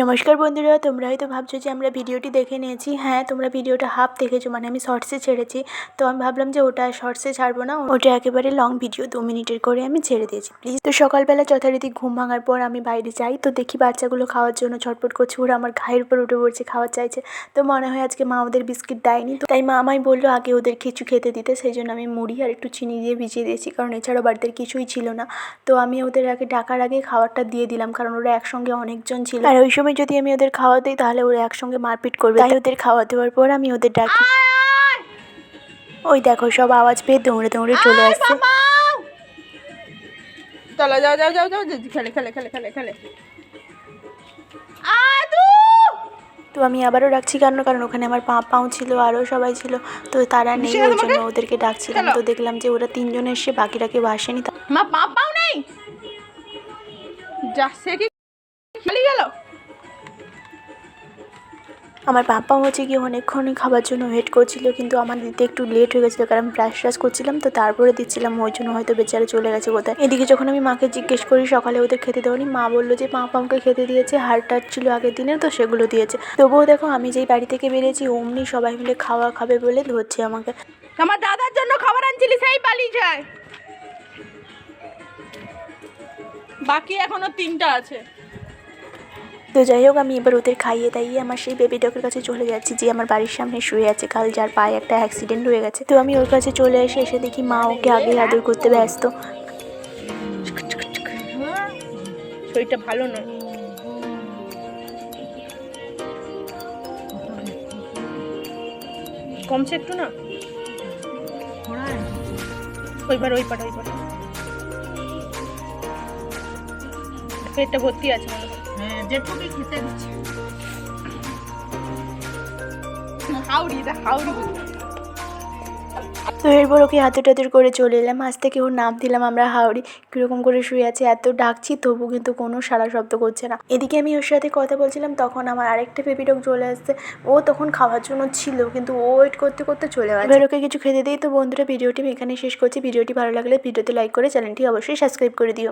নমস্কার বন্ধুরা, তোমরা হয়তো ভাবছো যে আমরা ভিডিওটি দেখে নিয়েছি। হ্যাঁ, তোমরা ভিডিওটা হাফ দেখেছো, মানে আমি শর্টসে ছেড়েছি। তো আমি ভাবলাম যে ওটা শর্টসে ছাড়বো না, ওটা একেবারে লং ভিডিও 2 মিনিটের করে আমি ছেড়ে দিয়েছি প্লিজ। তো সকালবেলা যথারীতি ঘুম ভাঙার পর আমি বাইরে যাই, তো দেখি বাচ্চাগুলো খাওয়ার জন্য ছটফট করছে। ওরা আমার ঘায়ের উপর উঠে পড়ছে, খাওয়ার চাইছে। তো মনে হয় আজকে মা ওদের বিস্কিট দেয়নি, তো তাই মা আমায় বললো আগে ওদের কিছু খেতে দিতে। সেই জন্য আমি মুড়ি আর একটু চিনি দিয়ে ভিজিয়ে দিয়েছি, কারণ এছাড়াও বাড়িতে কিছুই ছিল না। তো আমি ওদের আগে ডাকার আগে খাবারটা দিয়ে দিলাম, কারণ ওরা একসঙ্গে অনেকজন ছিল, আর ওই সময় যদি আমি ওদের খাওয়া দিই তাহলে ওরা একসঙ্গে মারপিট করবে। তাই ওদের খাওয়া দেওয়ার পর আমি ওদের ডাকি। ওই দেখো, সব আওয়াজ পেয়ে দৌড়ে দৌড়ে চলে আসছে। চলো যাও যাও যাও যাও, খেলে খেলে খেলে খেলে খেলে। তো আমি আবারও ডাকছি, কারণ ওখানে আমার পাও ছিল, আরও সবাই ছিল। তো তারা নেই, ওই জন্য ওদেরকে ডাকছিলাম। তো দেখলাম যে ওরা 3 জন এসে, বাকিরা কেউ আসেনি। মা পাও নেই, যা সে কি খালি গেল। আমার পাপা হচ্ছে গিয়ে অনেকক্ষণই খাবার জন্য ওয়েট করছিল, কিন্তু আমার দিতে একটু লেট হয়ে গেছিলো, কারণ ব্রাশ ট্রাশ করছিলাম, তো তারপরে দিচ্ছিলাম। ওই জন্য হয়তো বেচারা চলে গেছে কোথায়। এদিকে যখন আমি মাকে জিজ্ঞেস করি সকালে ওদের খেতে দেওয়ানি, মা বললো যে পাপাকে খেতে দিয়েছে, হাড় ছিল আগের দিনের, তো সেগুলো দিয়েছে। তবুও দেখো, আমি যেই বাড়ি থেকে বেরিয়েছি অমনি সবাই মিলে খাওয়া খাবে বলে ধরছে আমাকে। আমার দাদার জন্য খাবার আনছিলি, সেই পালিয়ে যায়। বাকি এখনো 3টা আছে। তো যাই হোক, আমি এবার ওদের খাইয়ে দাইয়ে আমার সেই বেবি ডগের কাছে চলে যাচ্ছি, যে আমার বাড়ির সামনে শুয়ে আছে, কাল যার পায়ে একটা অ্যাক্সিডেন্ট হয়ে গেছে। তো আমি ওর কাছে চলে এসে দেখি মা ওকে আগে আদর করতে ব্যস্ত। শরীরটা ভালো নয়। কমছে একটু না, ওইবার পেটটা ভর্তি আছে মনে হয়। হ্যাঁ, যেটুকুই খেতে দিচ্ছে। হাওড়ি। তো এরপর ওকে হাতের টাতের করে চলে এলাম। আজ থেকে ওর নাম দিলাম আমরা হাওড়ি। কীরকম করে শুয়ে আছে, এত ডাকছি তবু কিন্তু কোনো সাড়া শব্দ করছে না। এদিকে আমি ওর সাথে কথা বলছিলাম, তখন আমার আরেকটা বেবি ডগ চলে আসছে। ও তখন খাওয়ার জন্য ছিল, কিন্তু ও ওয়েট করতে করতে চলে গেছে। এবার ওকে কিছু খেতে দিই। তো বন্ধুরা, ভিডিওটি আমি এখানে শেষ করছি। ভিডিওটি ভালো লাগলে ভিডিওতে লাইক করে চ্যানেলটি অবশ্যই সাবস্ক্রাইব করে দিও।